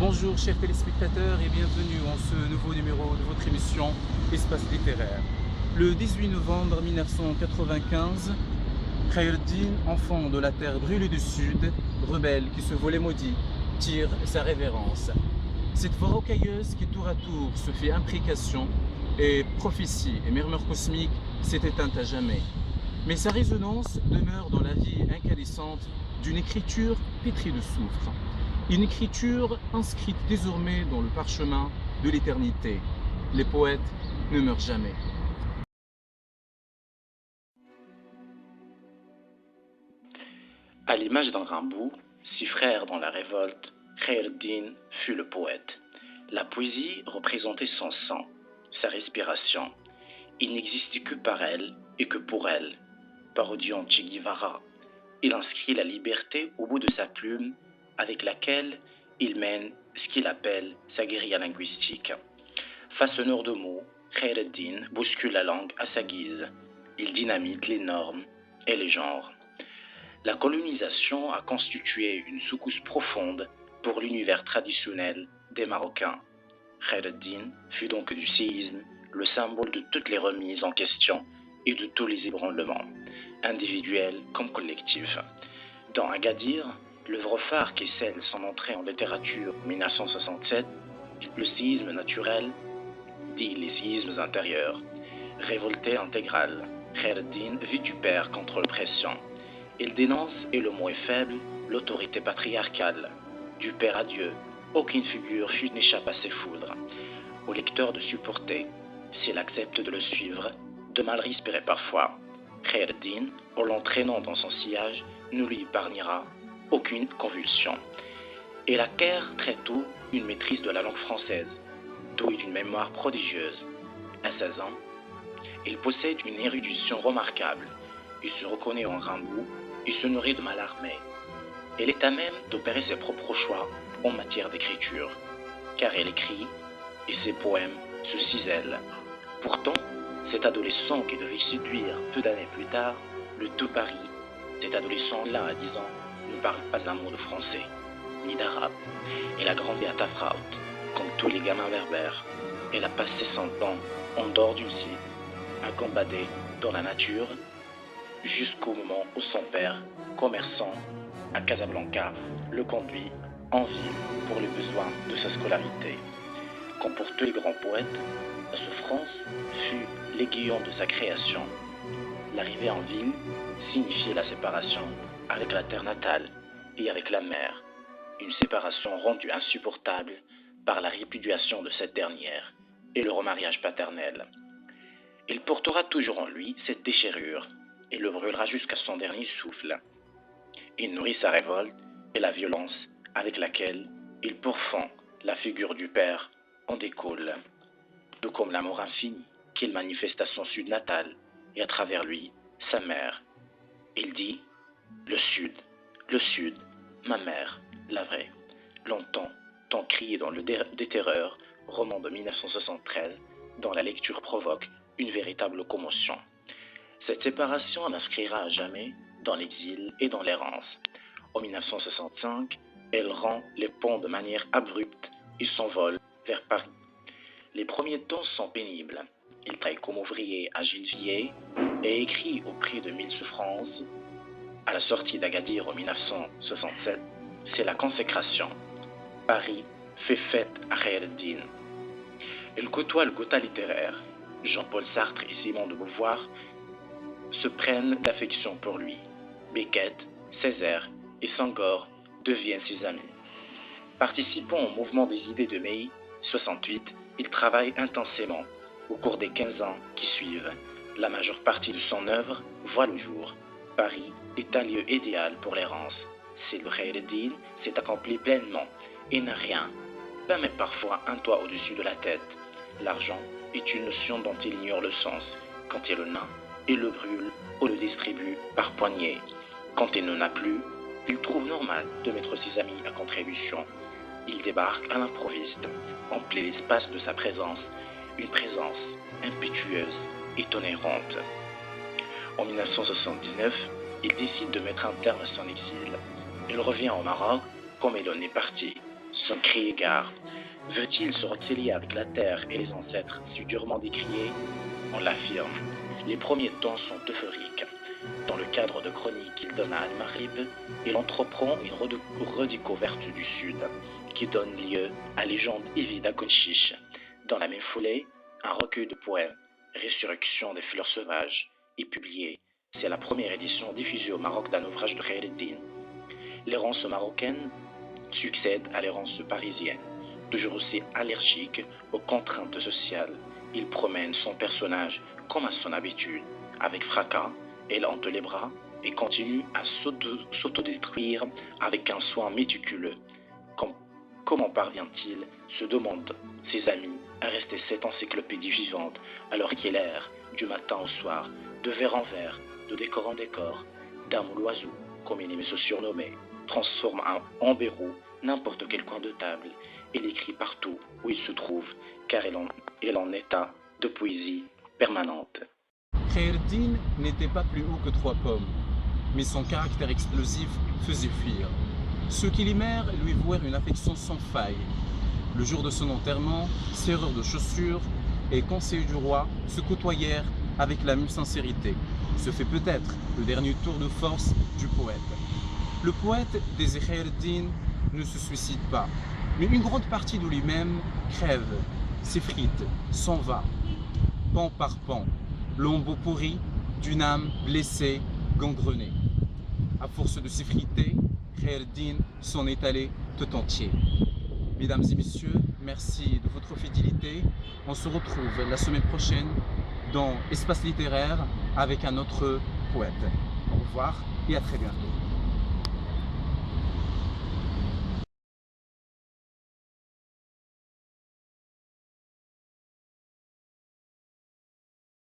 Bonjour chers téléspectateurs et bienvenue en ce nouveau numéro de votre émission Espace littéraire. Le 18 novembre 1995, Khaireddine, enfant de la terre brûlée du Sud, rebelle qui se volait maudit, tire sa révérence. Cette voix rocailleuse qui tour à tour se fait imprécation et prophétie et murmure cosmique s'est éteinte à jamais. Mais sa résonance demeure dans la vie incandescente d'une écriture pétrie de soufre. Une écriture inscrite désormais dans le parchemin de l'éternité. Les poètes ne meurent jamais. À l'image d'un Rimbaud, si frère dans la révolte, Khaireddine fut le poète. La poésie représentait son sang, sa respiration. Il n'existait que par elle et que pour elle. Parodiant Che Guevara, il inscrit la liberté au bout de sa plume, avec laquelle il mène ce qu'il appelle sa guérilla linguistique. Façonneur de mots, Khaireddine bouscule la langue à sa guise. Il dynamite les normes et les genres. La colonisation a constitué une secousse profonde pour l'univers traditionnel des Marocains. Khaireddine fut donc du séisme le symbole de toutes les remises en question et de tous les ébranlements, individuels comme collectifs. Dans Agadir, l'œuvre phare qui scelle son entrée en littérature en 1967, le séisme naturel, dit les séismes intérieurs, révolté intégral, Khaireddine vitupère contre l'oppression. Il dénonce, et le mot est faible, l'autorité patriarcale. Du Père à Dieu, aucune figure n'échappe à ses foudres. Au lecteur de supporter, s'il accepte de le suivre, de mal respirer parfois. Khaireddine, en l'entraînant dans son sillage, ne lui épargnera aucune convulsion. Il acquiert très tôt une maîtrise de la langue française, doué d'une mémoire prodigieuse. À 16 ans, il possède une érudition remarquable. Il se reconnaît en Rimbaud, il se nourrit de Mallarmé. Il est à même d'opérer ses propres choix en matière d'écriture, car il écrit et ses poèmes se cisèlent. Pourtant, cet adolescent qui devait séduire peu d'années plus tard le tout Paris, cet adolescent-là à 10 ans ne parle pas un mot de français, ni d'arabe. Il a grandi à Tafraout, comme tous les gamins berbères. Il a passé son temps en dehors du site, à gambader dans la nature, jusqu'au moment où son père, commerçant à Casablanca, le conduit en ville pour les besoins de sa scolarité. Comme pour tous les grands poètes, la souffrance fut l'aiguillon de sa création. L'arrivée en ville signifiait la séparation avec la terre natale et avec la mère, une séparation rendue insupportable par la répudiation de cette dernière et le remariage paternel. Il portera toujours en lui cette déchirure et le brûlera jusqu'à son dernier souffle. Il nourrit sa révolte et la violence avec laquelle il pourfend la figure du père en découle, tout comme l'amour infini qu'il manifeste à son sud natal et à travers lui, sa mère. Il dit « le sud, ma mère, la vraie ». Longtemps, tant crié dans le déterreur, roman de 1973, dont la lecture provoque une véritable commotion. Cette séparation l'inscrira à jamais dans l'exil et dans l'errance. En 1965, elle rend les ponts de manière abrupte et s'envole vers Paris. Les premiers temps sont pénibles. Il travaille comme ouvrier à Gilles et écrit au prix de 1000 souffrances. À la sortie d'Agadir en 1967, c'est la consécration. Paris fait fête à Khaireddine. Il côtoie le Gotha littéraire. Jean-Paul Sartre et Simone de Beauvoir se prennent d'affection pour lui. Beckett, Césaire et Senghor deviennent ses amis. Participant au mouvement des idées de mai 68, il travaille intensément. Au cours des 15 ans qui suivent, la majeure partie de son œuvre voit le jour. Paris est un lieu idéal pour l'errance. Khaireddine s'est accompli pleinement et n'a rien, pas même parfois un toit au-dessus de la tête. L'argent est une notion dont il ignore le sens. Quand il en a, il le brûle ou le distribue par poignée. Quand il n'en a plus, il trouve normal de mettre ses amis à contribution. Il débarque à l'improviste, emplit l'espace de sa présence, une présence impétueuse et tolérante. En 1979, il décide de mettre un terme à son exil. Il revient au Maroc comme il en est parti. Son cri-égard. Veut-il se réconcilier avec la terre et les ancêtres si durement décriés? On l'affirme. Les premiers temps sont euphoriques. Dans le cadre de chroniques qu'il donne à Al-Maghrib, il entreprend une redécouverte du Sud, qui donne lieu à Légende Ivide à Gonchiche. Dans la même foulée, un recueil de poèmes, Résurrection des fleurs sauvages, est publié. C'est la première édition diffusée au Maroc d'un ouvrage de Khayr el-Din. L'errance marocaine succède à l'errance parisienne. Toujours aussi allergique aux contraintes sociales, il promène son personnage comme à son habitude, avec fracas, elle entre les bras et continue à s'autodétruire avec un soin méticuleux. Comment parvient-il, se demandent ses amis, à rester cette encyclopédie vivante alors qu'il erre du matin au soir, de verre en verre, de décor en décor, d'âme ou l'oiseau, comme il aimait se surnommer, transforme en verrou n'importe quel coin de table et l'écrit partout où il se trouve, car il est en état de poésie permanente. Khayr el-Din n'était pas plus haut que 3 pommes, mais son caractère explosif faisait fuir. Ceux qui l'aimèrent lui vouèrent une affection sans faille. Le jour de son enterrement, serreurs de chaussures et conseillers du roi se côtoyèrent avec la même sincérité. Ce fait peut-être le dernier tour de force du poète. Le poète des Khayr el-Din ne se suicide pas, mais une grande partie de lui-même crève, s'effrite, s'en va, pan par pan, lambeau pourri d'une âme blessée, gangrenée. À force de s'effriter, Khayr el-Din s'en est allé tout entier. Mesdames et messieurs, merci de votre fidélité. On se retrouve la semaine prochaine dans Espace littéraire avec un autre poète. Au revoir et à très bientôt.